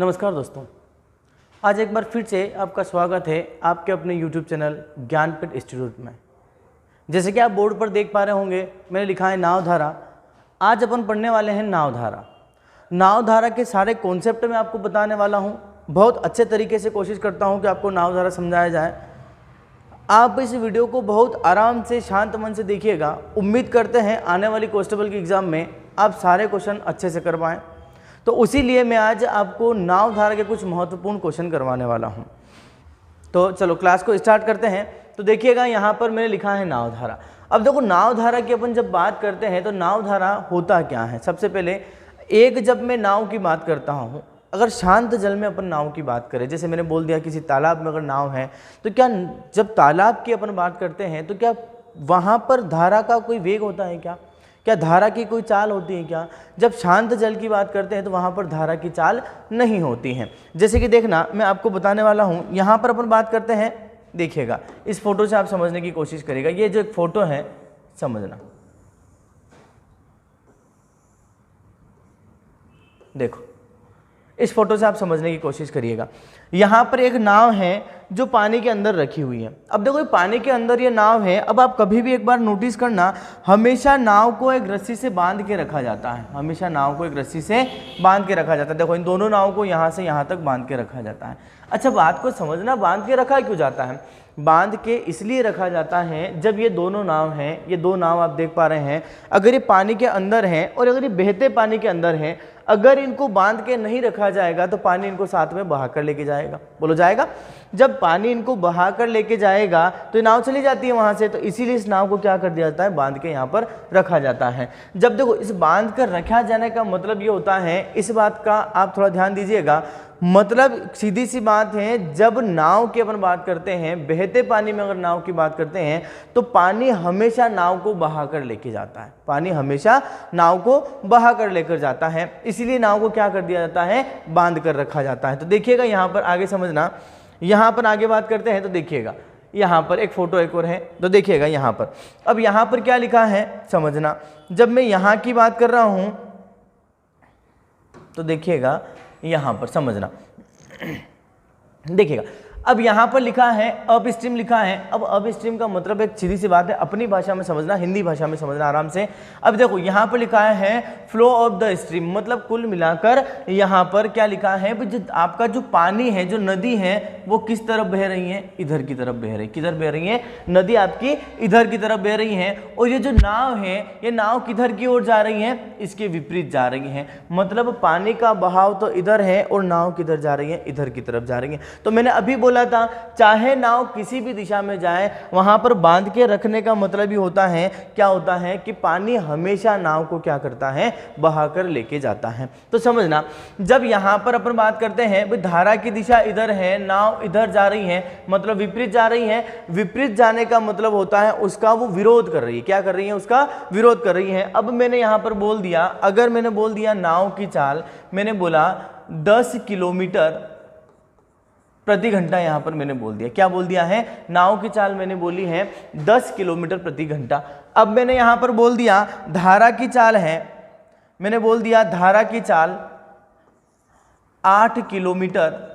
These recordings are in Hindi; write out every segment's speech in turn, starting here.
नमस्कार दोस्तों, आज एक बार फिर से आपका स्वागत है आपके अपने YouTube चैनल ज्ञानपीठ इंस्टीट्यूट में। जैसे कि आप बोर्ड पर देख पा रहे होंगे, मैंने लिखा है नावधारा। आज अपन पढ़ने वाले हैं नावधारा। नावधारा के सारे कॉन्सेप्ट मैं आपको बताने वाला हूं। बहुत अच्छे तरीके से कोशिश करता हूं कि आपको नावधारा समझाया जाए। आप इस वीडियो को बहुत आराम से शांत मन से देखिएगा। उम्मीद करते हैं आने वाली कांस्टेबल की एग्ज़ाम में आप सारे क्वेश्चन अच्छे से कर पाएँ। तो उसी लिए मैं आज आपको नावधारा के कुछ महत्वपूर्ण क्वेश्चन करवाने वाला हूं। तो चलो क्लास को स्टार्ट करते हैं। तो देखिएगा यहाँ पर मैंने लिखा है नावधारा। अब देखो नावधारा की अपन जब बात करते हैं तो नावधारा होता क्या है। सबसे पहले जब मैं नाव की बात करता हूँ, अगर शांत जल में अपन नाव की बात करें, जैसे मैंने बोल दिया किसी तालाब में अगर नाव है, तो क्या जब तालाब की अपन बात करते हैं तो क्या वहाँ पर धारा का कोई वेग होता है क्या धारा की कोई चाल होती है क्या? जब शांत जल की बात करते हैं तो वहाँ पर धारा की चाल नहीं होती है। जैसे कि देखना, मैं आपको बताने वाला हूँ। यहाँ पर अपन बात करते हैं, देखिएगा इस फोटो से आप समझने की कोशिश करिएगा। ये जो एक फोटो है, समझना, देखो इस फोटो से आप समझने की कोशिश करिएगा। यहाँ पर एक नाव है जो पानी के अंदर रखी हुई है। अब देखो पानी के अंदर ये नाव है। अब आप कभी भी एक बार नोटिस करना, हमेशा नाव को एक रस्सी से बांध के रखा जाता है। हमेशा नाव को एक रस्सी से बांध के रखा जाता है। देखो इन दोनों नाव को यहाँ से यहाँ तक बांध के रखा जाता है। अच्छा, बात को समझना, बांध के रखा क्यों जाता है? बांध के इसलिए रखा जाता है, जब ये दोनों नाव हैं, ये दो नाव आप देख पा रहे हैं, अगर ये पानी के अंदर हैं और अगर ये बहते पानी के अंदर हैं, अगर इनको बांध के नहीं रखा जाएगा तो पानी इनको साथ में बहा कर लेके जाएगा। बोलो जाएगा? जब पानी इनको बहा कर लेके जाएगा तो ये नाव चली जाती है वहां से। तो इसीलिए इस नाव को क्या कर दिया जाता है? बांध के यहाँ पर रखा जाता है। जब देखो इस बांध कर रखा जाने का मतलब ये होता है, इस बात का आप थोड़ा ध्यान दीजिएगा। मतलब सीधी सी बात है, जब नाव की अपन बात करते हैं, बहते पानी में अगर नाव की बात करते हैं, तो पानी हमेशा नाव को बहा कर लेके जाता है। पानी हमेशा नाव को बहा कर लेकर जाता है, इसीलिए नाव को क्या कर दिया जाता है? बांध कर रखा जाता है। तो देखिएगा यहाँ पर आगे समझना, यहाँ पर आगे बात करते हैं तो देखिएगा यहाँ पर एक फोटो एक और है। तो देखिएगा यहाँ पर, अब यहाँ पर क्या लिखा है समझना। जब मैं यहाँ की बात कर रहा हूँ तो देखिएगा यहाँ पर समझना, देखिएगा अब यहाँ पर लिखा है अप स्ट्रीम लिखा है। अब अप स्ट्रीम का मतलब एक सीधी सी बात है, अपनी भाषा में समझना, हिंदी भाषा में समझना आराम से। अब देखो यहाँ पर लिखा है फ्लो ऑफ द स्ट्रीम, मतलब कुल मिलाकर यहाँ पर क्या लिखा है? जो आपका जो पानी है, जो नदी है, वो किस तरफ बह रही है? इधर की तरफ बह रही है। किधर बह रही है? नदी आपकी इधर की तरफ बह रही है। और ये जो नाव है, ये नाव किधर की ओर जा रही है? इसके विपरीत जा रही है। मतलब पानी का बहाव तो इधर है और नाव किधर जा रही है? इधर की तरफ जा रही है। तो मैंने अभी बोला था, चाहे नाव किसी भी दिशा में जाए, वहां पर बांध के रखने का मतलब ही होता है, क्या होता है कि पानी हमेशा नाव को क्या करता है? बहाकर लेके जाता है। तो समझना, जब यहां पर अपन बात करते हैं भाई धारा की दिशा इधर है, नाव इधर जा रही है, मतलब विपरीत जा रही है। विपरीत जाने का मतलब होता है उसका वो विरोध कर रही है। क्या कर रही है? उसका विरोध कर रही है। अब मैंने यहां पर बोल दिया, अगर मैंने बोल दिया नाव की चाल, मैंने बोला 10 किलोमीटर प्रति घंटा, यहां पर मैंने बोल दिया, क्या बोल दिया है? नाव की चाल मैंने बोली है 10 किलोमीटर प्रति घंटा। अब मैंने यहां पर बोल दिया धारा की चाल है, मैंने बोल दिया धारा की चाल 8 किलोमीटर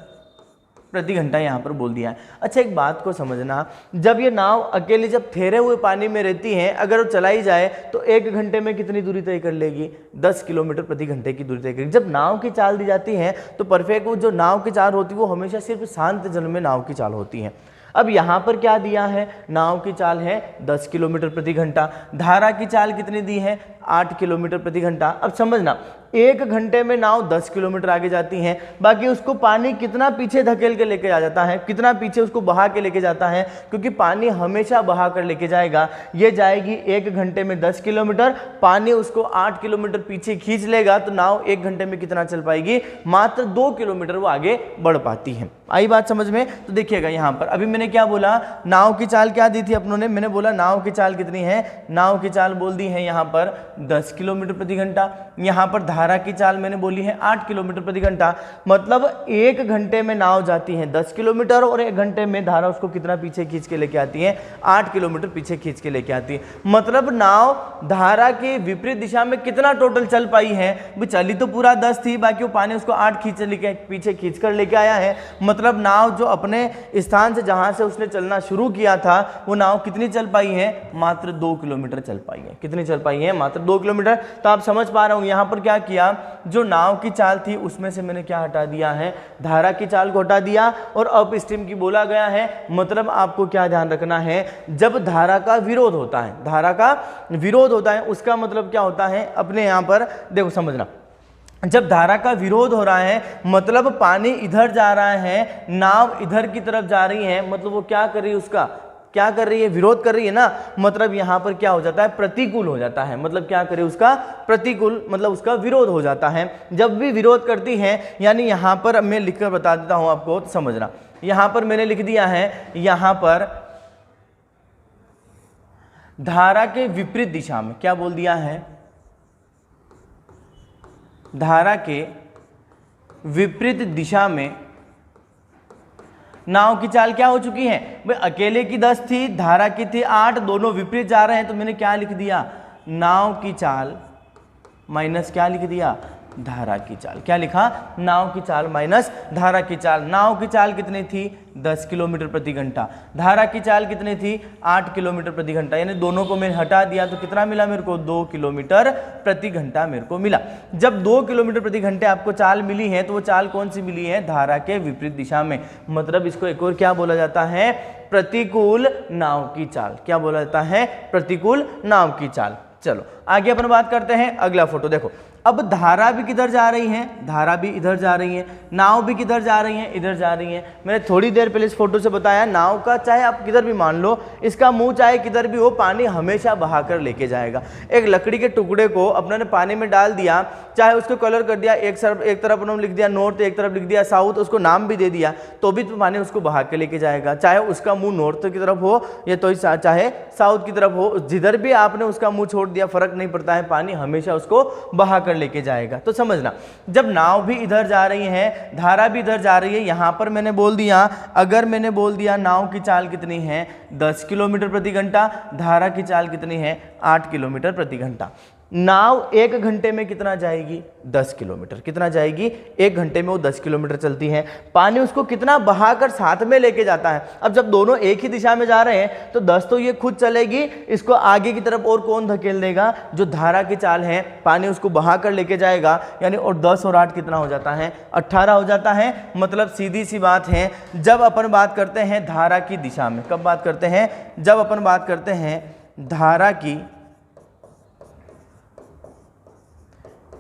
प्रति घंटा, यहां पर बोल दिया है। अच्छा, एक बात को समझना, जब ये नाव अकेले जब ठहरे हुए पानी में रहती है, अगर वो चलाई जाए तो 1 घंटे में कितनी दूरी तय कर लेगी? 10 किलोमीटर प्रति घंटे की दूरी तय करेगी। जब नाव की चाल दी जाती है तो परफेक्ट वो जो नाव की चाल होती है वो हमेशा सिर्फ शांत जल में नाव की चाल होती है। अब यहाँ पर क्या दिया है? नाव की चाल है 10 किलोमीटर प्रति घंटा, धारा की चाल कितनी दी है? 8 किलोमीटर प्रति घंटा। अब समझना, 1 घंटे में नाव 10 किलोमीटर आगे जाती है, बाकी उसको पानी कितना पीछे धकेल के लेके आ जाता है? कितना पीछे उसको बहा के लेके जाता है? क्योंकि पानी हमेशा बहा कर लेके जाएगा। ये जाएगी 1 घंटे में 10 किलोमीटर, पानी उसको 8 किलोमीटर पीछे खींच लेगा, तो नाव 1 घंटे में कितना चल पाएगी? मात्र 2 किलोमीटर वो आगे बढ़ पाती है। आई बात समझ में? तो देखिएगा यहाँ पर अभी मैंने क्या बोला, नाव की चाल क्या दी थी अपनों ने? मैंने बोला नाव की चाल कितनी है? नाव की चाल बोल दी है यहाँ पर 10 किलोमीटर प्रति घंटा। यहाँ पर धारा धारा की चाल मैंने बोली है 8 किलोमीटर प्रति घंटा, मतलब 1 घंटे में नाव जाती है 10 किलोमीटर और 1 घंटे में धारा उसको कितना पीछे खींच के लेके आती है, 8 किलोमीटर पीछे खींच के लेके आती है। मतलब नाव धारा के विपरीत दिशा में कितना टोटल चल पाई है, भाई चली तो पूरा 10 थी, बाकी वो पानी उसको 8 पीछे खींच कर लेके आया है। मतलब नाव जो अपने स्थान से जहां से उसने चलना शुरू किया था वो नाव कितनी चल पाई है, मात्र 2 किलोमीटर चल पाई है। कितनी चल पाई है, मात्र 2 किलोमीटर। तो आप समझ पा रहे हो यहां पर क्या किया, जो नाव की चाल थी उसमें से मैंने क्या हटा दिया है, धारा की चाल को हटा दिया और अप स्ट्रीम की बोला गया है। मतलब आपको क्या ध्यान रखना है, जब धारा का विरोध होता है, धारा का विरोध होता है उसका मतलब क्या होता है, अपने यहां पर देखो समझना, जब धारा का विरोध हो रहा है मतलब पानी इधर जा रहा है, नाव इधर की तरफ जा रही है, मतलब वो क्या कर रही है, उसका क्या कर रही है, विरोध कर रही है ना। मतलब यहां पर क्या हो जाता है, प्रतिकूल हो जाता है। मतलब क्या करे, उसका प्रतिकूल, मतलब उसका विरोध हो जाता है। जब भी विरोध करती है, यानी यहां पर मैं लिखकर बता देता हूं आपको, तो समझना। यहां पर मैंने लिख दिया है, यहां पर धारा के विपरीत दिशा में, क्या बोल दिया है, धारा के विपरीत दिशा में नाव की चाल क्या हो चुकी है, भाई अकेले की 10 थी, धारा की थी 8, दोनों विपरीत जा रहे हैं, तो मैंने क्या लिख दिया, नाव की चाल माइनस क्या लिख दिया, धारा की चाल। क्या लिखा, नाव की चाल माइनस धारा की चाल। नाव की चाल कितनी थी, 10 किलोमीटर प्रति घंटा, धारा की चाल कितनी थी, 8 किलोमीटर प्रति घंटा, यानी दोनों को मैंने हटा दिया तो कितना मिला मेरे को, 2 किलोमीटर प्रति घंटा मेरे को मिला। जब 2 किलोमीटर प्रति घंटे आपको चाल मिली है तो वो चाल कौन सी मिली है, धारा के विपरीत दिशा में। मतलब इसको एक और क्या बोला जाता है, प्रतिकूल नाव की चाल। क्या बोला जाता है, प्रतिकूल नाव की चाल। चलो आगे अपन बात करते हैं, अगला फोटो देखो। अब धारा भी किधर जा रही है, धारा भी इधर जा रही है, नाव भी किधर जा रही है, इधर जा रही है। मैंने थोड़ी देर पहले इस फोटो से बताया, नाव का चाहे आप किधर भी मान लो, इसका मुंह चाहे किधर भी हो, पानी हमेशा बहाकर लेके जाएगा। एक लकड़ी के टुकड़े को अपने ने पानी में डाल दिया, चाहे उसको कलर कर दिया, एक तरफ उन्होंने लिख दिया नॉर्थ, एक तरफ लिख दिया साउथ, उसको नाम भी दे दिया, तो भी तो पानी उसको बहा के लेके जाएगा। चाहे उसका मुंह नॉर्थ की तरफ हो या तो चाहे साउथ की तरफ हो, जिधर भी आपने उसका मुंह छोड़ दिया फर्क नहीं पड़ता है, पानी हमेशा उसको बहा कर लेके जाएगा। तो समझना, जब नाव भी इधर जा रही है, धारा भी इधर जा रही है, यहां पर मैंने बोल दिया, अगर मैंने बोल दिया नाव की चाल कितनी है, 10 किलोमीटर प्रति घंटा, धारा की चाल कितनी है, 8 किलोमीटर प्रति घंटा। नाव 1 घंटे में कितना जाएगी, 10 किलोमीटर। कितना जाएगी, 1 घंटे में वो 10 किलोमीटर चलती है। पानी उसको कितना बहाकर साथ में लेके जाता है। अब जब दोनों एक ही दिशा में जा रहे हैं तो 10 तो ये खुद चलेगी, इसको आगे की तरफ और कौन धकेल देगा, जो धारा की चाल है, पानी उसको बहाकर लेके जाएगा, यानी और 10 और 8 कितना हो जाता है, 18 हो जाता है। मतलब सीधी सी बात है, जब अपन बात करते हैं धारा की दिशा में, कब बात करते हैं, जब अपन बात करते हैं धारा की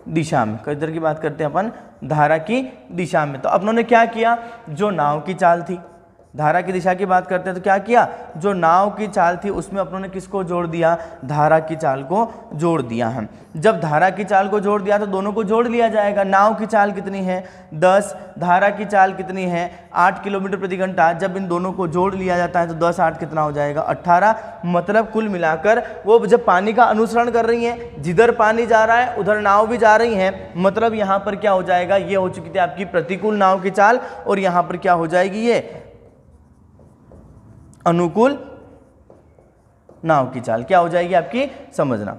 दिशा में, किधर की बात करते हैं अपन, धारा की दिशा में। तो अपनों ने क्या किया, जो नाव की चाल थी, धारा की दिशा की बात करते हैं तो क्या किया, जो नाव की चाल थी उसमें अपनों ने किसको जोड़ दिया, धारा की चाल को जोड़ दिया है। जब धारा की चाल को जोड़ दिया तो दोनों को जोड़ लिया जाएगा। नाव की चाल कितनी है, 10, धारा की चाल कितनी है, 8 किलोमीटर प्रति घंटा। जब इन दोनों को जोड़ लिया जाता है तो 10 8 कितना हो जाएगा, 18। मतलब कुल मिलाकर वो जब पानी का अनुसरण कर रही हैं, जिधर पानी जा रहा है उधर नाव भी जा रही हैं, मतलब यहाँ पर क्या हो जाएगा, ये हो चुकी थी आपकी प्रतिकूल नाव की चाल, और यहाँ पर क्या हो जाएगी, ये अनुकूल नाव की चाल। क्या हो जाएगी आपकी, समझना।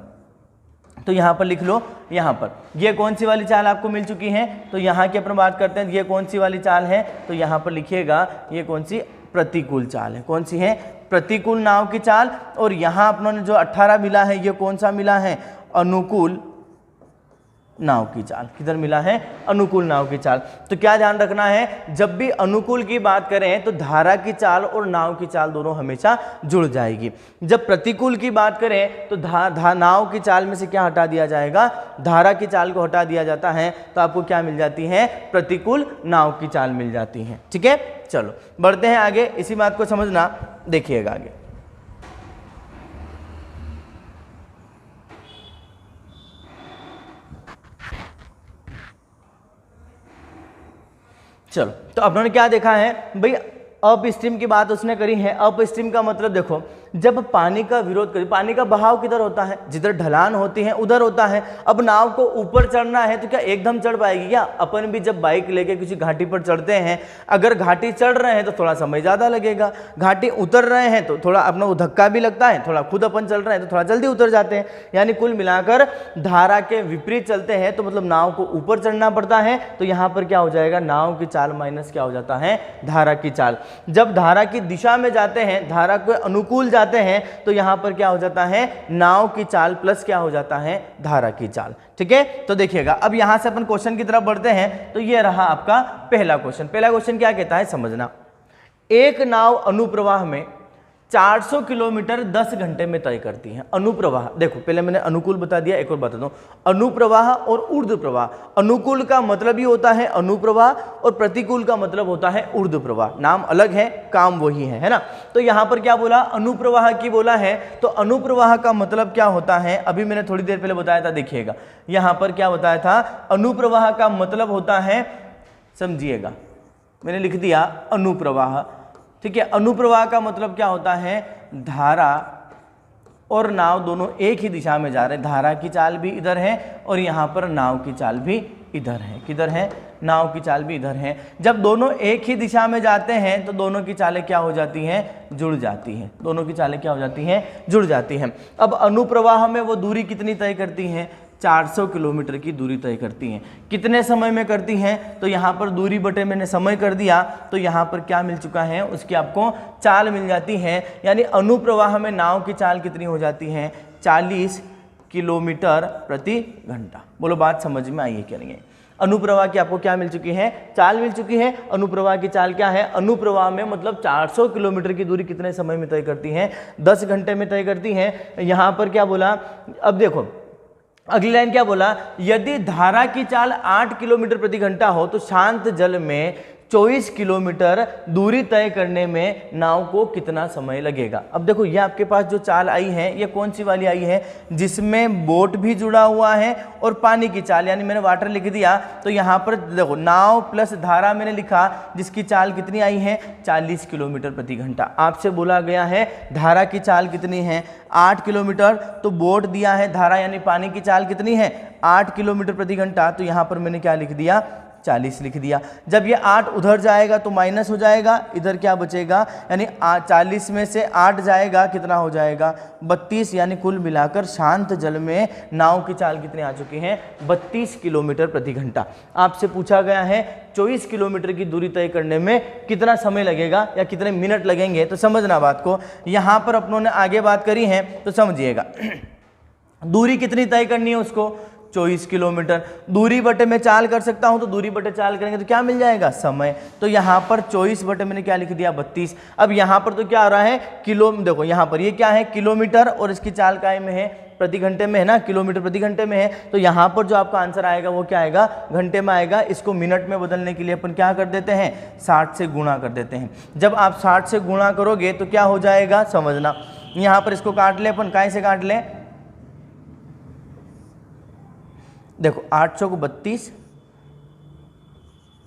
तो यहां पर लिख लो, यहां पर ये कौन सी वाली चाल आपको मिल चुकी है, तो यहां की अपन बात करते हैं, ये कौन सी वाली चाल है, तो यहां पर लिखिएगा ये कौन सी, प्रतिकूल चाल है। कौन सी है, प्रतिकूल नाव की चाल। और यहां अपनों ने जो 18 मिला है, ये कौन सा मिला है, अनुकूल नाव की चाल। किधर मिला है, अनुकूल नाव की चाल। तो क्या ध्यान रखना है, जब भी अनुकूल की बात करें तो धारा की चाल और नाव की चाल दोनों हमेशा जुड़ जाएगी। जब प्रतिकूल की बात करें तो नाव की चाल में से क्या हटा दिया जाएगा, धारा की चाल को हटा दिया जाता है, तो आपको क्या मिल जाती है, प्रतिकूल नाव की चाल मिल जाती है। ठीक है, चलो बढ़ते हैं आगे, इसी बात को समझना, देखिएगा आगे। चलो, तो अपनों ने क्या देखा है भाई, अप स्ट्रीम की बात उसने करी है। अप स्ट्रीम का मतलब देखो, जब पानी का विरोध करें, पानी का बहाव किधर होता है, जिधर ढलान होती है उधर होता है। अब नाव को ऊपर चढ़ना है तो क्या एकदम चढ़ पाएगी क्या? अपन भी जब बाइक लेके किसी घाटी पर चढ़ते हैं, अगर घाटी चढ़ रहे हैं तो थोड़ा समय ज़्यादा लगेगा, घाटी उतर रहे हैं तो थोड़ा अपना धक्का भी लगता है, थोड़ा खुद अपन चल रहे हैं तो थोड़ा जल्दी उतर जाते हैं। यानी कुल मिलाकर धारा के विपरीत चलते हैं तो मतलब नाव को ऊपर चढ़ना पड़ता है। तो यहाँ पर क्या हो जाएगा, नाव की चाल माइनस क्या हो जाता है, धारा की चाल। जब धारा की दिशा में जाते हैं, धारा के अनुकूल जाते हैं तो यहां पर क्या हो जाता है, नाव की चाल प्लस क्या हो जाता है, धारा की चाल। ठीक है, तो देखिएगा अब यहां से अपन क्वेश्चन की तरफ बढ़ते हैं। तो ये रहा आपका पहला क्वेश्चन। पहला क्वेश्चन क्या कहता है समझना, एक नाव अनुप्रवाह में 400 किलोमीटर 10 घंटे में तय करती है। अनुप्रवाह, देखो पहले मैंने अनुकूल बता दिया, एक और बता दूं, अनुप्रवाह और ऊर्ध्व प्रवाह। अनुकूल का मतलब ही होता है अनुप्रवाह और प्रतिकूल का मतलब होता है ऊर्ध्व प्रवाह। नाम अलग है, काम वही है ना। तो यहां पर क्या बोला, अनुप्रवाह की बोला है। तो अनुप्रवाह का मतलब क्या होता है, अभी मैंने थोड़ी देर पहले बताया था, देखिएगा यहां पर क्या बताया था, अनुप्रवाह का मतलब होता है, समझिएगा मैंने लिख दिया अनुप्रवाह। ठीक है, अनुप्रवाह का मतलब क्या होता है, धारा और नाव दोनों एक ही दिशा में जा रहे हैं। धारा की चाल भी इधर है और यहाँ पर नाव की चाल भी इधर है। किधर है, नाव की चाल भी इधर है। जब दोनों एक ही दिशा में जाते हैं तो दोनों की चालें क्या हो जाती हैं, जुड़ जाती हैं। दोनों की चालें क्या हो जाती हैं, जुड़ जाती हैं। अब अनुप्रवाह में वो दूरी कितनी तय करती हैं, 400 किलोमीटर की दूरी तय करती हैं। कितने समय में करती हैं, तो यहाँ पर दूरी बटे मैंने समय कर दिया, तो यहाँ पर क्या मिल चुका है, उसकी आपको चाल मिल जाती है। यानी अनुप्रवाह में नाव की चाल कितनी हो जाती है, 40 किलोमीटर प्रति घंटा। बोलो बात समझ में आई है क्या नहीं है। अनुप्रवाह की आपको क्या मिल चुकी है, चाल मिल चुकी है। अनुप्रवाह की चाल क्या है, अनुप्रवाह में मतलब 400 किलोमीटर की दूरी कितने समय में तय करती है, 10 घंटे में तय करती है। यहाँ पर क्या बोला, अब देखो अगली लाइन क्या बोला, यदि धारा की चाल 8 किलोमीटर प्रति घंटा हो तो शांत जल में 24 किलोमीटर दूरी तय करने में नाव को कितना समय लगेगा। अब देखो ये आपके पास जो चाल आई है, ये कौन सी वाली आई है, जिसमें बोट भी जुड़ा हुआ है और पानी की चाल, यानी मैंने वाटर लिख दिया। तो यहाँ पर देखो नाव प्लस धारा मैंने लिखा, जिसकी चाल कितनी आई है, 40 किलोमीटर प्रति घंटा। आपसे बोला गया है धारा की चाल कितनी है, 8 किलोमीटर। तो बोट दिया है, धारा यानी पानी की चाल कितनी है, 8 किलोमीटर प्रति घंटा। तो यहाँ पर मैंने क्या लिख दिया, 40 लिख दिया। जब ये 8 उधर जाएगा तो माइनस हो जाएगा, इधर क्या बचेगा, यानी 40 में से 8 जाएगा, कितना हो जाएगा, 32। यानी कुल मिलाकर शांत जल में नाव की चाल कितनी आ चुकी है, 32 किलोमीटर प्रति घंटा। आपसे पूछा गया है 24 किलोमीटर की दूरी तय करने में कितना समय लगेगा या कितने मिनट लगेंगे। तो समझना बात को, यहाँ पर अपनों ने आगे बात करी है तो समझिएगा। दूरी कितनी तय करनी है उसको, 24 किलोमीटर। दूरी बटे मैं चाल कर सकता हूं, तो दूरी बटे चाल करेंगे तो क्या मिल जाएगा, समय। तो यहां पर 24 बटे मैंने क्या लिख दिया, 32। अब यहां पर तो क्या आ रहा है, किलो, देखो यहां पर ये क्या है, किलोमीटर, और इसकी चाल काय में है, प्रति घंटे में है ना, किलोमीटर प्रति घंटे में है। तो यहां पर जो आपका आंसर आएगा वो क्या आएगा, घंटे में आएगा। इसको मिनट में बदलने के लिए अपन क्या कर देते हैं, 60 से गुणा कर देते हैं। जब आप 60 से गुणा करोगे तो क्या हो जाएगा, समझना। यहां पर इसको काट ले अपन, काय से काट ले, देखो 8 चौक 32,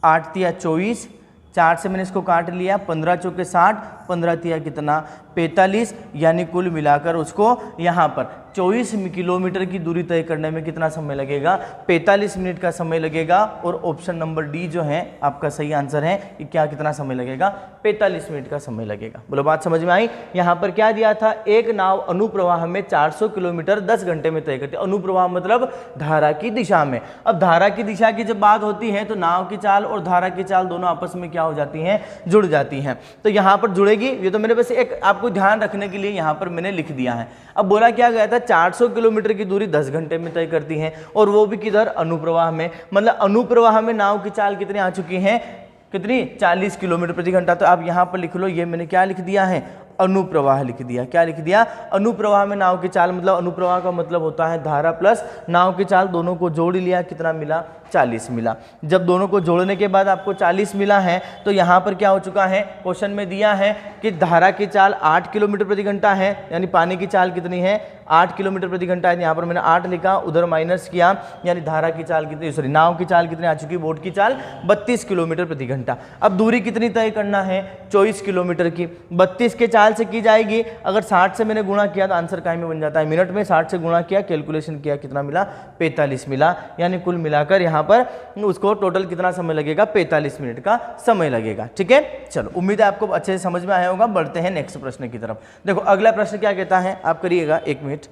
8 तिया 24, 4 से मैंने इसको काट लिया, 15 चौके 60, 15 तिया कितना, 45। यानी कुल मिलाकर उसको यहाँ पर 24 किलोमीटर की दूरी तय करने में कितना समय लगेगा, 45 मिनट का समय लगेगा। और ऑप्शन नंबर डी जो है आपका सही आंसर है, कि क्या कितना समय लगेगा, 45 मिनट का समय लगेगा। बोलो बात समझ में आई। यहाँ पर क्या दिया था, एक नाव अनुप्रवाह में 400 किलोमीटर 10 घंटे में तय करती है। अनुप्रवाह मतलब धारा की दिशा में। अब धारा की दिशा की जब बात होती है तो नाव की चाल और धारा की चाल दोनों आपस में क्या हो जाती हैं, जुड़ जाती हैं। तो यहाँ पर जुड़ेगी, ये तो मैंने बस एक आपको ध्यान रखने के लिए यहाँ पर मैंने लिख दिया है। अब बोला क्या गया था, 400 किलोमीटर की दूरी 10 घंटे में तय करती है, और वो भी किधर, अनुप्रवाह में। मतलब अनुप्रवाह में नाव की चाल कितनी आ चुकी है, कितनी, 40 किलोमीटर प्रति घंटा। तो आप यहाँ पर लिख लो, ये मैंने क्या लिख दिया है, अनुप्रवाह लिख दिया। क्या लिख दिया, अनुप्रवाह में नाव की चाल, मतलब अनुप्रवाह का मतलब होता है धारा प्लस नाव की चाल, दोनों को जोड़ लिया, कितना मिला, 40 मिला। जब दोनों को जोड़ने के बाद आपको 40 मिला है तो यहाँ पर क्या हो चुका है, क्वेश्चन में दिया है कि धारा की चाल 8 किलोमीटर प्रति घंटा है, यानी पानी की चाल कितनी है, 8 किलोमीटर प्रति घंटा है, यहाँ पर मैंने 8 लिखा, उधर माइनस किया, यानी धारा की चाल कितनी, सॉरी नाव की चाल कितनी आ चुकी, बोट की चाल 32 किलोमीटर प्रति घंटा। अब दूरी कितनी तय करना है, 24 किलोमीटर की, 32 के चाल से की जाएगी, अगर 60 से मैंने गुणा किया तो आंसर काय में बन जाता है मिनट में, 60 से गुणा किया, कैलकुलेशन किया, कितना मिला 45 मिला, यानी कुल मिलाकर यहाँ पर उसको टोटल कितना समय लगेगा, 45 मिनट का समय लगेगा। ठीक है, चलो उम्मीद है आपको अच्छे से समझ में आया होगा। बढ़ते हैं नेक्स्ट प्रश्न की तरफ। देखो अगला प्रश्न क्या कहता है, आप करिएगा 1 मिनट।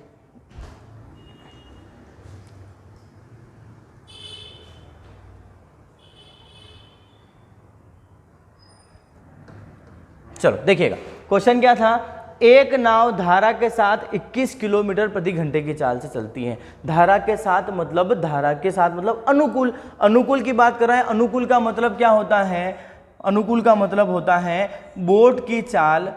चलो देखिएगा, क्वेश्चन क्या था, एक नाव धारा के साथ 21 किलोमीटर प्रति घंटे की चाल से चलती है। धारा के साथ मतलब अनुकूल, अनुकूल की बात कर रहे हैं। अनुकूल का मतलब क्या होता है, अनुकूल का मतलब होता है बोट की चाल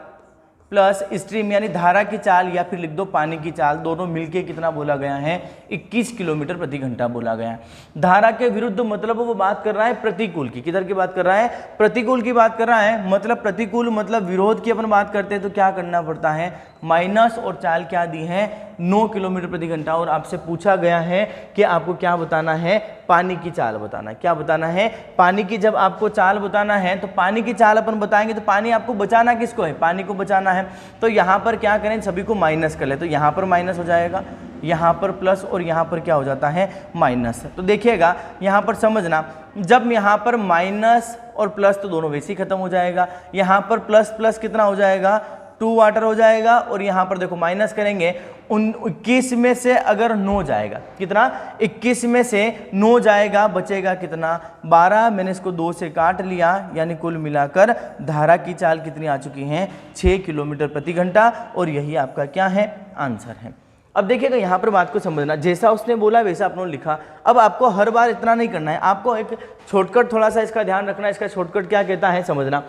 प्लस स्ट्रीम यानी धारा की चाल, या फिर लिख दो पानी की चाल, दोनों मिलके कितना बोला गया है, 21 किलोमीटर प्रति घंटा बोला गया है। धारा के विरुद्ध मतलब वो बात कर रहा है प्रतिकूल की, किधर की बात कर रहा है, प्रतिकूल की बात कर रहा है। मतलब प्रतिकूल मतलब विरोध की अपन बात करते हैं तो क्या करना पड़ता है, माइनस, और चाल क्या दी है 9 किलोमीटर प्रति घंटा। और आपसे पूछा गया है कि आपको क्या बताना है, पानी की चाल बताना है। क्या बताना है, पानी की जब आपको चाल बताना है तो पानी की चाल अपन बताएंगे तो पानी आपको बचाना किसको है, पानी को बचाना है। तो यहाँ पर क्या करें, सभी को माइनस कर ले, तो यहाँ पर माइनस हो जाएगा, यहाँ पर प्लस, और यहाँ पर क्या हो जाता है माइनस। तो देखिएगा यहाँ पर समझना, जब यहाँ पर माइनस और प्लस तो दोनों वैसे ही खत्म हो जाएगा, यहाँ पर प्लस प्लस कितना हो जाएगा 2 वाटर हो जाएगा, और यहाँ पर देखो माइनस करेंगे, 21 में से अगर 9 जाएगा, कितना 21 में से 9 जाएगा, बचेगा कितना 12, मैंने इसको 2 से काट लिया, यानी कुल मिलाकर धारा की चाल कितनी आ चुकी है 6 किलोमीटर प्रति घंटा, और यही आपका क्या है आंसर है। अब देखिएगा यहाँ पर बात को समझना, जैसा उसने बोला वैसा आपने लिखा। अब आपको हर बार इतना नहीं करना है, आपको एक शॉर्टकट थोड़ा सा इसका ध्यान रखना है। इसका शॉर्टकट क्या कहता है समझना,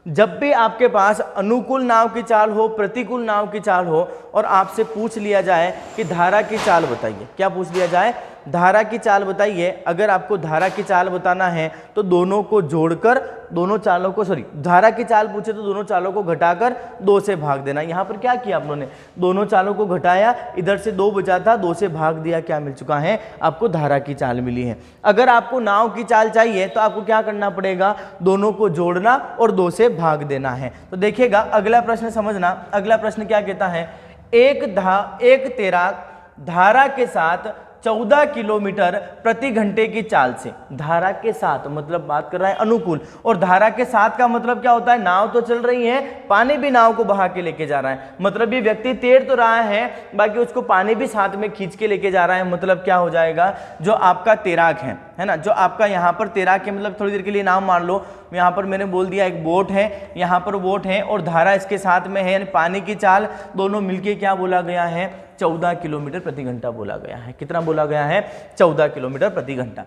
जब भी आपके पास अनुकूल नाव की चाल हो, प्रतिकूल नाव की चाल हो, और आपसे पूछ लिया जाए कि धारा की चाल बताइए, क्या पूछ लिया जाए, धारा की चाल बताइए। अगर आपको धारा की चाल बताना है तो दोनों को जोड़कर, दोनों चालों को, सॉरी धारा की चाल पूछे तो दोनों चालों को घटाकर 2 से भाग देना। यहाँ पर क्या किया आप लोगों ने, दोनों चालों को घटाया, इधर से 2 बचा था, 2 से भाग दिया, क्या मिल चुका है आपको, धारा की चाल मिली है। अगर आपको नाव की चाल चाहिए तो आपको क्या करना पड़ेगा, दोनों को जोड़ना और 2 से भाग देना है। तो देखिएगा अगला प्रश्न समझना, अगला प्रश्न क्या कहता है, एक तैराक धारा के साथ 14 किलोमीटर प्रति घंटे की चाल से, धारा के साथ मतलब बात कर रहा है अनुकूल, और धारा के साथ का मतलब क्या होता है, नाव तो चल रही है, पानी भी नाव को बहा के लेके जा रहा है, मतलब ये व्यक्ति तैर तो रहा है, बाकी उसको पानी भी साथ में खींच के लेके जा रहा है। मतलब क्या हो जाएगा, जो आपका तैराक है ना, जो आपका यहाँ पर तैराक है, मतलब थोड़ी देर के लिए नाम मान लो, यहाँ पर मैंने बोल दिया एक बोट है, यहाँ पर बोट है और धारा इसके साथ में है, यानी पानी की चाल, दोनों मिलके क्या बोला गया है 14 किलोमीटर प्रति घंटा बोला गया है। कितना बोला गया है 14 किलोमीटर प्रति घंटा।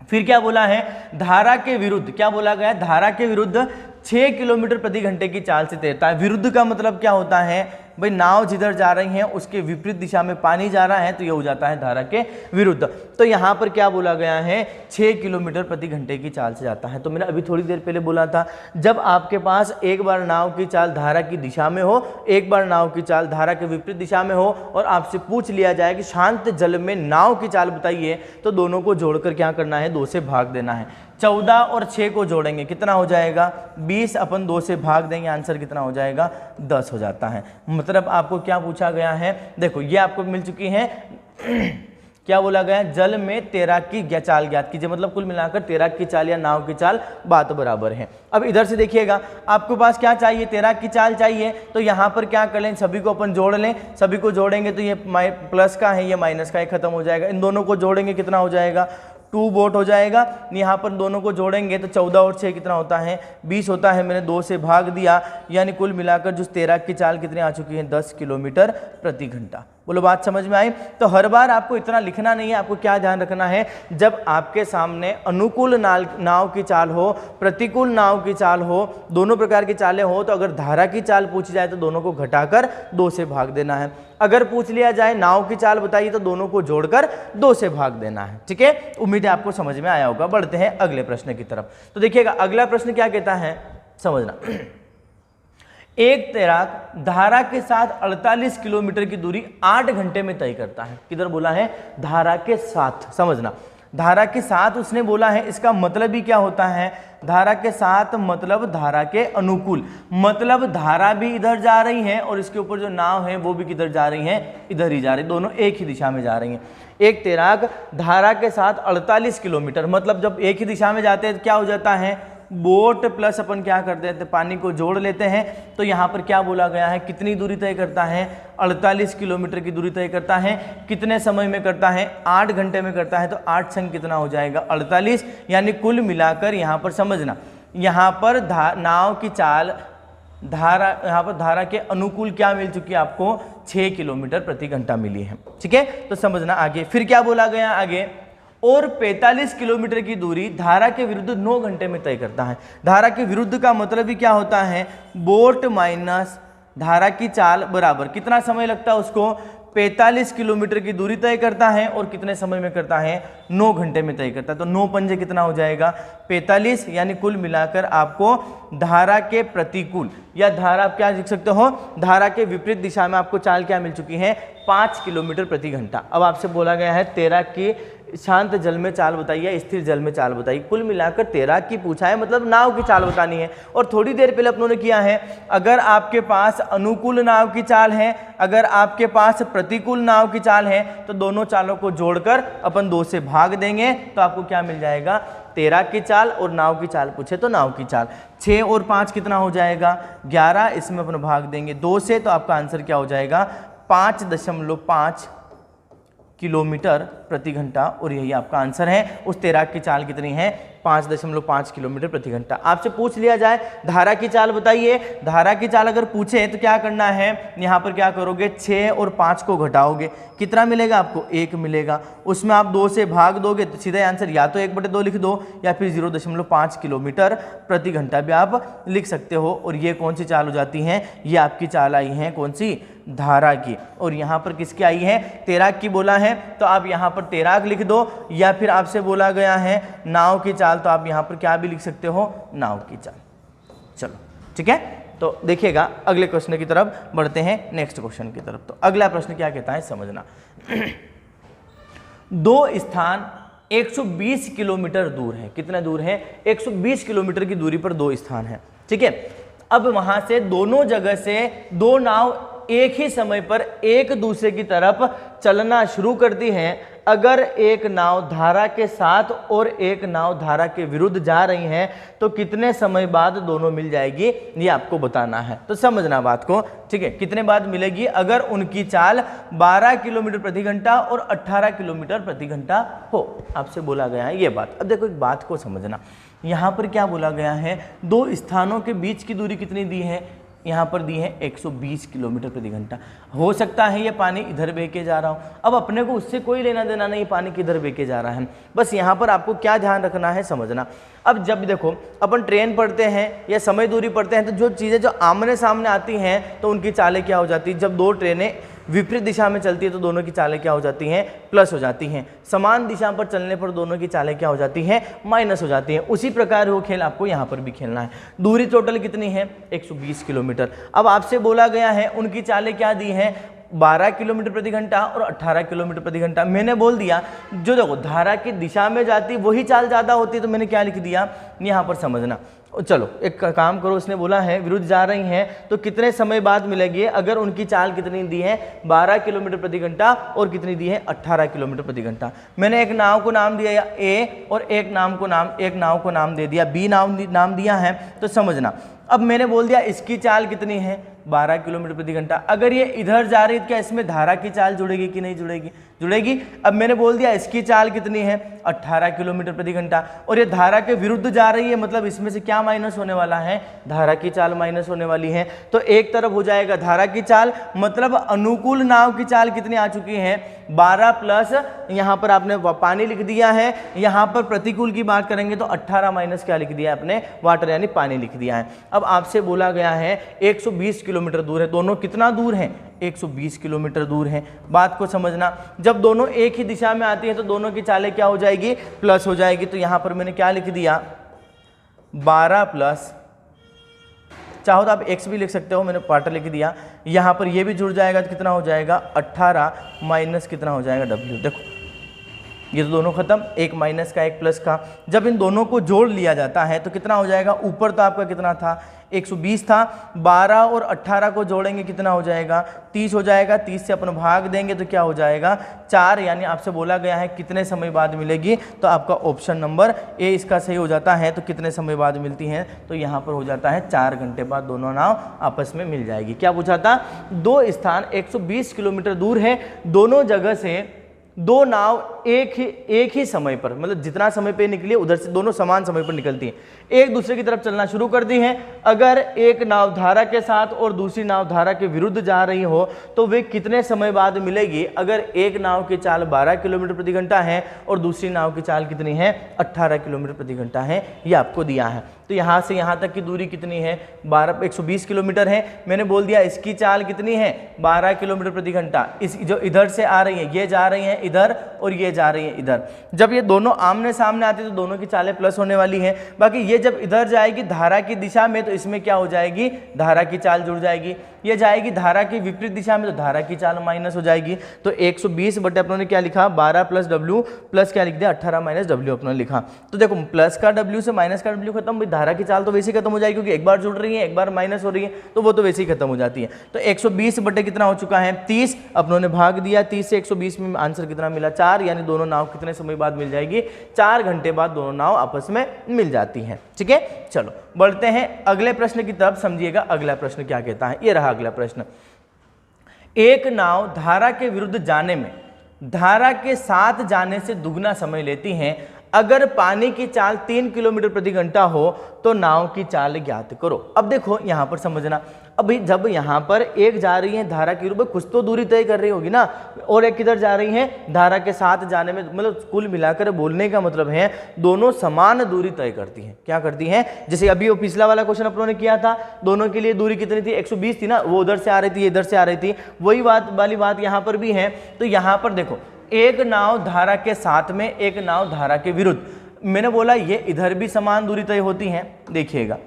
फिर क्या बोला है, धारा के विरुद्ध, क्या बोला गया है, धारा के विरुद्ध 6 किलोमीटर प्रति घंटे की चाल से तैरता है। विरुद्ध का मतलब क्या होता है भाई, नाव जिधर जा रही है उसके विपरीत दिशा में पानी जा रहा है, तो ये हो जाता है धारा के विरुद्ध। तो यहाँ पर क्या बोला गया है 6 किलोमीटर प्रति घंटे की चाल से जाता है। तो मैंने अभी थोड़ी देर पहले बोला था, जब आपके पास एक बार नाव की चाल धारा की दिशा में हो, एक बार नाव की चाल धारा के विपरीत दिशा में हो, और आपसे पूछ लिया जाए कि शांत जल में नाव की चाल बताइए, तो दोनों को जोड़कर क्या करना है 2 से भाग देना है। 14 और 6 को जोड़ेंगे कितना हो जाएगा 20, अपन 2 से भाग देंगे, आंसर कितना हो जाएगा 10 हो जाता है। मतलब आपको क्या पूछा गया है, देखो ये आपको मिल चुकी है क्या बोला गया, जल में तैराक की चाल ज्ञात कीजिए। मतलब कुल मिलाकर तैराक की चाल या नाव की चाल बात बराबर है। अब इधर से देखिएगा, आपके पास क्या चाहिए, तैराक की चाल चाहिए, तो यहाँ पर क्या कर लें, सभी को अपन जोड़ लें। सभी को जोड़ेंगे तो ये प्लस का है, ये माइनस का है, खत्म हो जाएगा। इन दोनों को जोड़ेंगे कितना हो जाएगा 2 बोट हो जाएगा। यहाँ पर दोनों को जोड़ेंगे तो 14 और 6 कितना होता है 20 होता है। मैंने 2 से भाग दिया, यानी कुल मिलाकर जो तैराक की चाल कितनी आ चुकी है 10 किलोमीटर प्रति घंटा। बोलो बात समझ में आई। तो हर बार आपको इतना लिखना नहीं है, आपको क्या ध्यान रखना है, जब आपके सामने अनुकूल नाव की चाल हो, प्रतिकूल नाव की चाल हो, दोनों प्रकार की चालें हो, तो अगर धारा की चाल पूछी जाए तो दोनों को घटाकर 2 से भाग देना है। अगर पूछ लिया जाए नाव की चाल बताइए तो दोनों को जोड़कर 2 से भाग देना है। ठीक है, उम्मीद है आपको समझ में आया होगा। बढ़ते हैं अगले प्रश्न की तरफ। तो देखिएगा अगला प्रश्न क्या कहता है समझना। एक तैराक धारा के साथ 48 किलोमीटर की दूरी 8 घंटे में तय करता है। किधर बोला है? धारा के साथ, समझना, धारा के साथ उसने बोला है। इसका मतलब ही क्या होता है? धारा के साथ मतलब धारा के अनुकूल, मतलब धारा भी इधर जा रही है और इसके ऊपर जो नाव है वो भी किधर जा रही है? इधर ही जा रही है, दोनों एक ही दिशा में जा रही हैं। एक तैराक धारा के साथ 48 किलोमीटर, मतलब जब एक ही दिशा में जाते हैं तो क्या हो जाता है? बोट प्लस अपन क्या करते हैं? पानी को जोड़ लेते हैं। तो यहाँ पर क्या बोला गया है? कितनी दूरी तय करता है? 48 किलोमीटर की दूरी तय करता है। कितने समय में करता है? 8 घंटे में करता है। तो 8 संग कितना हो जाएगा? 48। यानी कुल मिलाकर यहाँ पर समझना, यहाँ पर नाव की चाल धारा, यहाँ पर धारा के अनुकूल क्या मिल चुकी है आपको? 6 किलोमीटर प्रति घंटा मिली है। ठीक है, तो समझना आगे। फिर क्या बोला गया आगे? और 45 किलोमीटर की दूरी धारा के विरुद्ध 9 घंटे में तय करता है। धारा के विरुद्ध का मतलब ही क्या होता है? बोट माइनस धारा की चाल बराबर कितना समय लगता है उसको? 45 किलोमीटर की दूरी तय करता है और कितने समय में करता है? 9 घंटे में तय करता है। तो 9 पंजे कितना हो जाएगा? 45। यानी कुल मिलाकर आपको धारा के प्रतिकूल या धारा आप क्या लिख सकते हो? धारा के विपरीत दिशा में आपको चाल क्या मिल चुकी है? 5 किलोमीटर प्रति घंटा। अब आपसे बोला गया है तैराक की शांत जल में चाल बताइए, स्थिर जल में चाल बताइए। कुल मिलाकर तैराक की पूछा है, मतलब नाव की चाल बतानी है। और थोड़ी देर पहले अपनों ने किया है, अगर आपके पास अनुकूल नाव की चाल है, अगर आपके पास प्रतिकूल नाव की चाल है, तो दोनों चालों को जोड़कर अपन 2 से भाग देंगे तो आपको क्या मिल जाएगा? तैराक की चाल और नाव की चाल पूछे तो नाव की चाल। 6 और 5 कितना हो जाएगा? 11। इसमें अपन भाग देंगे 2 से, तो आपका आंसर क्या हो जाएगा? 5.5 किलोमीटर प्रति घंटा। और यही आपका आंसर है। उस तैराक की चाल कितनी है? 5.5 किलोमीटर प्रति घंटा। आपसे पूछ लिया जाए धारा की चाल बताइए, धारा की चाल अगर पूछे तो क्या करना है? यहाँ पर क्या करोगे? 6 और 5 को घटाओगे, कितना मिलेगा आपको? 1 मिलेगा। उसमें आप 2 से भाग दोगे तो सीधा आंसर या तो 1/2 लिख दो या फिर 0.5 किलोमीटर प्रति घंटा भी आप लिख सकते हो। और ये कौन सी चाल हो जाती है? ये आपकी चाल आई है कौन सी? धारा की। और यहाँ पर किसकी आई है? तैराक की बोला है, तो आप यहाँ पर तैराक लिख दो, या फिर आपसे बोला गया है नाव की चाल, तो आप यहाँ पर क्या भी लिख सकते हो? नाव की चाल। चलो ठीक है, तो देखिएगा अगले क्वेश्चन की तरफ बढ़ते हैं, नेक्स्ट क्वेश्चन की तरफ। तो अगला प्रश्न क्या कहता है समझना। 2 स्थान 120 किलोमीटर दूर है। कितना दूर है? 120 किलोमीटर की दूरी पर 2 स्थान है। ठीक है, अब वहां से दोनों जगह से 2 नाव एक ही समय पर एक दूसरे की तरफ चलना शुरू करती हैं। अगर एक नाव धारा के साथ और एक नाव धारा के विरुद्ध जा रही हैं तो कितने समय बाद दोनों मिल जाएगी, ये आपको बताना है। तो समझना बात को, ठीक है। कितने बाद मिलेगी? अगर उनकी चाल 12 किलोमीटर प्रति घंटा और 18 किलोमीटर प्रति घंटा हो। आपसे बोला गया है ये बात। अब देखो एक बात को समझना, यहाँ पर क्या बोला गया है? 2 स्थानों के बीच की दूरी कितनी दी है? यहाँ पर दी है 120 किलोमीटर प्रति घंटा। हो सकता है ये पानी इधर बह के जा रहा हो, अब अपने को उससे कोई लेना देना नहीं, पानी किधर बह के जा रहा है। बस यहाँ पर आपको क्या ध्यान रखना है समझना। अब जब देखो अपन ट्रेन पढ़ते हैं या समय दूरी पढ़ते हैं, तो जो चीज़ें जो आमने सामने आती हैं तो उनकी चालें क्या हो जाती है? जब 2 ट्रेनें विपरीत दिशा में चलती है तो दोनों की चालें क्या हो जाती हैं? प्लस हो जाती हैं। समान दिशा पर चलने पर दोनों की चालें क्या हो जाती हैं? माइनस हो जाती हैं। उसी प्रकार वो खेल आपको यहाँ पर भी खेलना है। दूरी टोटल कितनी है? 120 किलोमीटर। अब आपसे बोला गया है उनकी चालें क्या दी हैं? 12 किलोमीटर प्रति घंटा और 18 किलोमीटर प्रति घंटा। मैंने बोल दिया जो देखो धारा की दिशा में जाती वही चाल ज़्यादा होती है, तो मैंने क्या लिख दिया यहाँ पर समझना। चलो एक काम करो, उसने बोला है विरुद्ध जा रही हैं तो कितने समय बाद मिलेगी? अगर उनकी चाल कितनी दी है? 12 किलोमीटर प्रति घंटा और कितनी दी है? 18 किलोमीटर प्रति घंटा। मैंने एक नाव को नाम दिया ए और एक नाव को नाम दे दिया बी, नाम दिया है। तो समझना, अब मैंने बोल दिया इसकी चाल कितनी है? 12 किलोमीटर प्रति घंटा। अगर ये इधर जा रही है क्या इसमें धारा की चाल जुड़ेगी कि नहीं जुड़ेगी? जुड़ेगी। अब मैंने बोल दिया इसकी चाल कितनी है? 18 किलोमीटर प्रति घंटा। और ये धारा के विरुद्ध जा रही है, मतलब इसमें से क्या माइनस होने वाला है? धारा की चाल माइनस होने वाली है। तो एक तरफ हो जाएगा धारा की चाल, मतलब अनुकूल नाव की चाल कितनी आ चुकी है? 12 प्लस यहाँ पर आपने पानी लिख दिया है। यहाँ पर प्रतिकूल की बात करेंगे तो 18 माइनस क्या लिख दिया है आपने? वाटर यानी पानी लिख दिया है। अब आपसे बोला गया है 120 किलोमीटर दूर है। दोनों कितना दूर है? 120 किलोमीटर दूर है। बात को समझना, जब दोनों एक ही दिशा में आती हैं तो दोनों की चालें क्या हो जाएगी? प्लस हो जाएगी। तो यहाँ पर मैंने क्या लिख दिया? 12 प्लस चाहो तो आप x भी लिख सकते हो, मैंने पार्ट लिख दिया। यहाँ पर ये भी जुड़ जाएगा तो कितना हो जाएगा 18 माइनस कितना हो जाएगा w। देखो ये तो दोनों खत्म, एक माइनस का एक प्लस का। जब इन दोनों को जोड़ लिया जाता है तो कितना हो जाएगा, ऊपर तो आपका कितना था 120 था, 12 और 18 को जोड़ेंगे कितना हो जाएगा 30 हो जाएगा। 30 से अपन भाग देंगे तो क्या हो जाएगा 4, यानी आपसे बोला गया है कितने समय बाद मिलेगी, तो आपका ऑप्शन नंबर ए इसका सही हो जाता है। तो कितने समय बाद मिलती हैं, तो यहाँ पर हो जाता है 4 घंटे बाद दोनों नाव आपस में मिल जाएगी। क्या पूछा था, दो स्थान 120 किलोमीटर दूर है, दोनों जगह से दो नाव एक ही समय पर, मतलब जितना समय पे निकली उधर से दोनों समान समय पर निकलती हैं, एक दूसरे की तरफ चलना शुरू कर दी हैं। अगर एक नाव धारा के साथ और दूसरी नाव धारा के विरुद्ध जा रही हो तो वे कितने समय बाद मिलेगी। अगर एक नाव की चाल 12 किलोमीटर प्रति घंटा है और दूसरी नाव की चाल कितनी है 18 किलोमीटर प्रति घंटा है, ये आपको दिया है। तो यहाँ से यहाँ तक की दूरी कितनी है 120 किलोमीटर है। मैंने बोल दिया इसकी चाल कितनी है 12 किलोमीटर प्रति घंटा। इस जो इधर से आ रही है ये जा रही हैं इधर और ये जा रही है इधर। जब ये दोनों आमने सामने आती है तो दोनों की चालें प्लस होने वाली हैं। बाकी ये जब इधर जाएगी धारा की दिशा में तो इसमें क्या हो जाएगी, धारा की चाल जुड़ जाएगी। ये जाएगी धारा की विपरीत दिशा में तो धारा की चाल माइनस हो जाएगी। तो 120 बटे अपनों ने क्या लिखा 12 प्लस डब्ल्यू प्लस क्या लिख दिया 18 माइनस डब्ल्यू अपनों ने लिखा। तो देखो प्लस का डब्ल्यू से माइनस का डब्ल्यू खत्म, धारा की चाल तो वैसे ही खत्म हो जाएगी क्योंकि एक बार जुड़ रही है एक बार माइनस हो रही है तो वो तो वैसे ही खत्म हो जाती है। तो 120 बटे कितना हो चुका है 30, अपनों ने भाग दिया 30 से 120 में आंसर कितना मिला 4, यानी दोनों नाव कितने समय बाद मिल जाएगी 4 घंटे बाद दोनों नाव आपस में मिल जाती हैं। ठीक है, चलो बढ़ते हैं अगले प्रश्न की तरफ। समझिएगा अगला प्रश्न क्या कहता है, ये रहा अगला प्रश्न। एक नाव धारा के विरुद्ध जाने में धारा के साथ जाने से दुगना समय लेती है। अगर पानी की चाल 3 किलोमीटर प्रति घंटा हो तो नाव की चाल ज्ञात करो। अब देखो यहां पर समझना, अभी जब यहां पर एक जा रही है धारा के रूप कुछ तो दूरी तय कर रही होगी ना, और एक किधर जा रही है धारा के साथ जाने में, मतलब कुल मिलाकर बोलने का मतलब है दोनों समान दूरी तय करती हैं। क्या करती हैं, जैसे अभी वो पिछला वाला क्वेश्चन अपनों ने किया था, दोनों के लिए दूरी कितनी थी 120 थी ना, वो उधर से आ रही थी इधर से आ रही थी, वही बात वाली बात यहाँ पर भी है। तो यहाँ पर देखो एक नाव धारा के साथ में एक नाव धारा के विरुद्ध, मैंने बोला ये इधर भी समान दूरी तय होती है। देखिएगा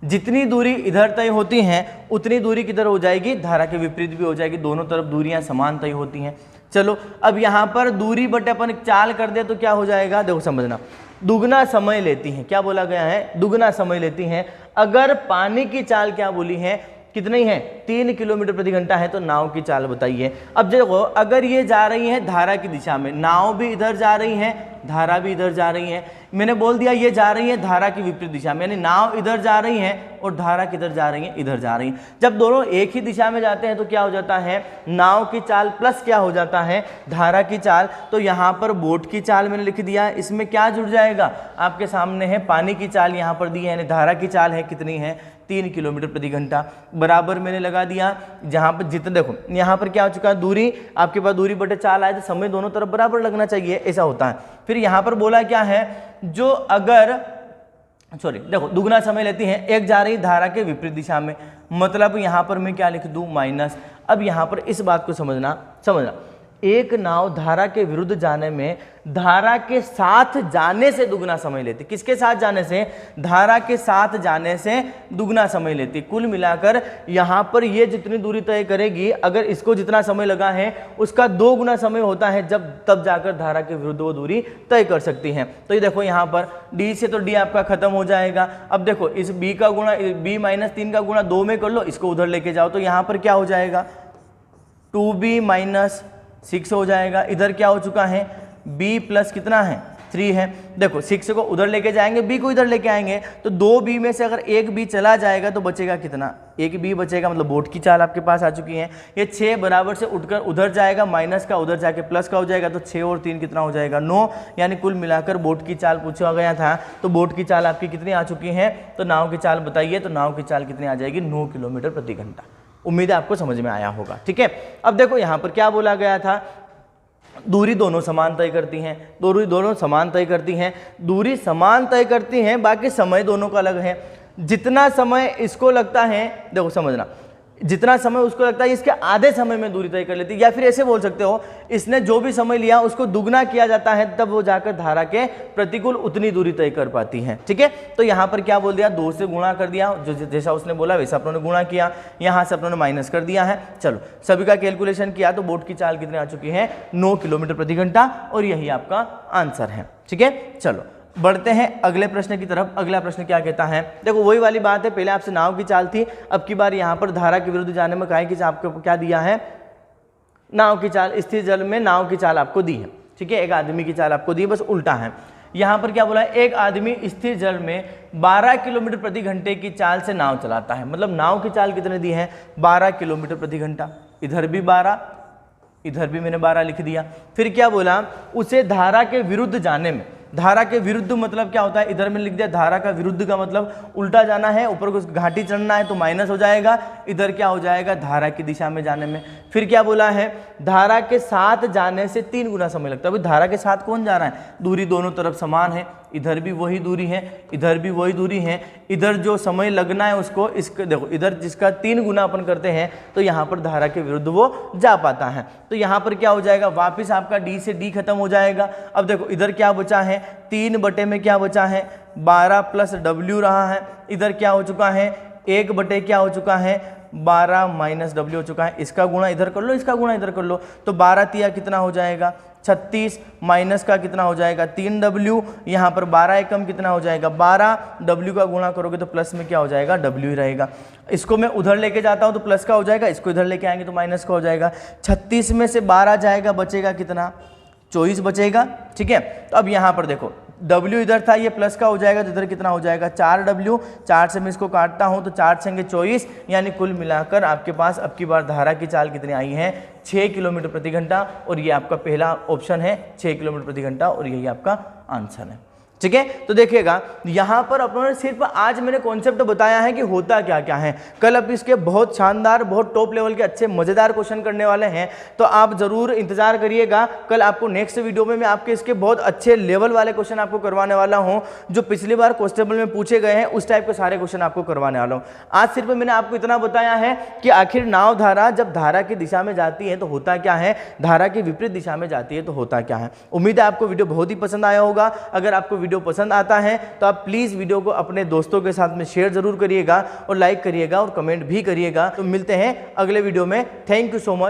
जितनी दूरी इधर तय होती है उतनी दूरी किधर हो जाएगी, धारा के विपरीत भी हो जाएगी, दोनों तरफ दूरियां समान तय होती हैं। चलो अब यहां पर दूरी बटे अपन चाल कर दे तो क्या हो जाएगा, देखो समझना, दुगना समय लेती हैं। क्या बोला गया है, दुगना समय लेती हैं। अगर पानी की चाल क्या बोली है कितनी है 3 किलोमीटर प्रति घंटा है तो नाव की चाल बताइए। अब देखो अगर ये जा रही है धारा की दिशा में, नाव भी इधर जा रही है धारा भी इधर जा रही है, मैंने बोल दिया ये जा रही है धारा की विपरीत दिशा में, यानी नाव इधर जा रही है और धारा किधर जा रही है इधर जा रही है। जब दोनों एक ही दिशा में जाते हैं तो क्या हो जाता है, नाव की चाल प्लस क्या हो जाता है धारा की चाल। तो यहाँ पर बोट की चाल मैंने लिख दिया, इसमें क्या जुड़ जाएगा, आपके सामने है पानी की चाल यहाँ पर दी है, यानी धारा की चाल है कितनी है 3 किलोमीटर प्रति घंटा, बराबर मैंने लगा दिया। जहाँ पर जितना देखो यहाँ पर क्या हो चुका है, दूरी आपके पास दूरी बटे चाल आए तो समय दोनों तरफ बराबर लगना चाहिए, ऐसा होता है। फिर यहाँ पर बोला क्या है, जो अगर देखो दुगना समय लेती है, एक जा रही धारा के विपरीत दिशा में, मतलब यहाँ पर मैं क्या लिख दूँ माइनस। अब यहाँ पर इस बात को समझना, एक नाव धारा के विरुद्ध जाने में धारा के साथ जाने से दुगना समय लेती। किसके साथ जाने से, धारा के साथ जाने से दुगना समय लेती। कुल मिलाकर यहाँ पर ये जितनी दूरी तय करेगी, अगर इसको जितना समय लगा है उसका 2 गुना समय होता है, जब तब जाकर धारा के विरुद्ध वो दूरी तय कर सकती हैं। तो ये देखो यहाँ पर डी से तो डी आपका खत्म हो जाएगा। अब देखो इस बी का गुणा बी माइनस 3 का गुणा 2 में कर लो, इसको उधर लेके जाओ तो यहाँ पर क्या हो जाएगा 2b माइनस 6 हो जाएगा। इधर क्या हो चुका है b प्लस कितना है 3 है। देखो 6 को उधर लेके जाएंगे, b को इधर लेके आएंगे तो 2b में से अगर एक b चला जाएगा तो बचेगा कितना, एक b बचेगा, मतलब बोट की चाल आपके पास आ चुकी है। ये 6 बराबर से उठकर उधर जाएगा, माइनस का उधर जाके प्लस का हो जाएगा, तो 6 और 3 कितना हो जाएगा 9, यानी कुल मिलाकर बोट की चाल पूछा गया था तो बोट की चाल आपकी कितनी आ चुकी है, तो नाव की चाल बताइए, तो नाव की चाल कितनी आ जाएगी 9 किलोमीटर प्रति घंटा। उम्मीद है आपको समझ में आया होगा। ठीक है, अब देखो यहाँ पर क्या बोला गया था, दूरी दोनों समान तय करती हैं, दूरी दोनों समान तय करती हैं, दूरी समान तय करती हैं, बाकी समय दोनों का अलग है। जितना समय इसको लगता है, देखो समझना, जितना समय उसको लगता है इसके आधे समय में दूरी तय कर लेती है। या फिर ऐसे बोल सकते हो, इसने जो भी समय लिया उसको दुगना किया जाता है, तब वो जाकर धारा के प्रतिकूल उतनी दूरी तय कर पाती है। ठीक है, तो यहाँ पर क्या बोल दिया, 2 से गुणा कर दिया, जो जैसा उसने बोला वैसा अपनों ने गुणा किया, यहाँ से अपनों ने माइनस कर दिया है। चलो सभी का कैलकुलेशन किया तो बोट की चाल कितनी आ चुकी है, 9 किलोमीटर प्रति घंटा, और यही आपका आंसर है। ठीक है, चलो बढ़ते हैं अगले प्रश्न की तरफ। अगला प्रश्न क्या कहता है, देखो वही वाली बात है, पहले आपसे नाव की चाल थी, अब की बार यहाँ पर धारा के विरुद्ध जाने में कहा है कि आपको क्या दिया है, नाव की चाल, स्थिर जल में नाव की चाल आपको दी है। ठीक है, एक आदमी की चाल आपको दी, बस उल्टा है। यहाँ पर क्या बोला है, एक आदमी स्थिर जल में 12 किलोमीटर प्रति घंटे की चाल से नाव चलाता है। मतलब नाव की चाल कितने दी है, 12 किलोमीटर प्रति घंटा, इधर भी 12, इधर भी मैंने 12 लिख दिया। फिर क्या बोला, उसे धारा के विरुद्ध जाने में, धारा के विरुद्ध मतलब क्या होता है, इधर में लिख दिया, धारा का विरुद्ध का मतलब उल्टा जाना है, ऊपर को घाटी चढ़ना है तो माइनस हो जाएगा, इधर क्या हो जाएगा, धारा की दिशा में जाने में। फिर क्या बोला है, धारा के साथ जाने से 3 गुना समय लगता है। अभी धारा के साथ कौन जा रहा है, दूरी दोनों तरफ समान है, इधर भी वही दूरी है, इधर भी वही दूरी है, इधर जो समय लगना है उसको, इसके देखो इधर जिसका 3 गुना अपन करते हैं तो यहाँ पर धारा के विरुद्ध वो जा पाता है। तो यहाँ पर क्या हो जाएगा, वापस आपका डी से डी खत्म हो जाएगा। अब देखो इधर क्या बचा है, 3 बटे में क्या बचा है, 12 प्लस डब्ल्यू रहा है, इधर क्या हो चुका है, 1 बटे क्या हो चुका है, 12 माइनस डब्ल्यू हो चुका है। इसका गुणा इधर कर लो, इसका गुणा इधर कर लो, तो 12 तिया कितना हो जाएगा, 36, माइनस का कितना हो जाएगा, 3W, यहाँ पर 12 एकम कितना हो जाएगा, 12, W का गुणा करोगे तो प्लस में क्या हो जाएगा, W ही रहेगा। इसको मैं उधर लेके जाता हूँ तो प्लस का हो जाएगा, इसको इधर लेके आएंगे तो माइनस का हो जाएगा। 36 में से 12 जाएगा, बचेगा कितना, 24 बचेगा। ठीक है, तो अब यहाँ पर देखो W इधर था, ये प्लस का हो जाएगा तो इधर कितना हो जाएगा, 4W, 4 से मैं इसको काटता हूँ तो 4 छंगे 24, यानी कुल मिलाकर आपके पास अब की बार धारा की चाल कितनी आई है, 6 किलोमीटर प्रति घंटा, और ये आपका पहला ऑप्शन है 6 किलोमीटर प्रति घंटा, और यही आपका आंसर है। ठीक है, तो देखिएगा यहाँ पर अपनों ने सिर्फ आज मैंने कॉन्सेप्ट बताया है कि होता क्या क्या है। कल अब इसके बहुत शानदार, बहुत टॉप लेवल के अच्छे मज़ेदार क्वेश्चन करने वाले हैं, तो आप ज़रूर इंतजार करिएगा। कल आपको नेक्स्ट वीडियो में मैं आपके इसके बहुत अच्छे लेवल वाले क्वेश्चन आपको करवाने वाला हूँ, जो पिछली बार कॉन्स्टेबल में पूछे गए हैं उस टाइप के सारे क्वेश्चन आपको करवाने वाला हूँ। आज सिर्फ मैंने आपको इतना बताया है कि आखिर नाव धारा जब धारा की दिशा में जाती है तो होता क्या है, धारा की विपरीत दिशा में जाती है तो होता क्या है। उम्मीद है आपको वीडियो बहुत ही पसंद आया होगा। अगर आपको वीडियो पसंद आता है तो आप प्लीज़ वीडियो को अपने दोस्तों के साथ में शेयर जरूर करिएगा, और लाइक करिएगा, और कमेंट भी करिएगा। तो मिलते हैं अगले वीडियो में। Thank you so much.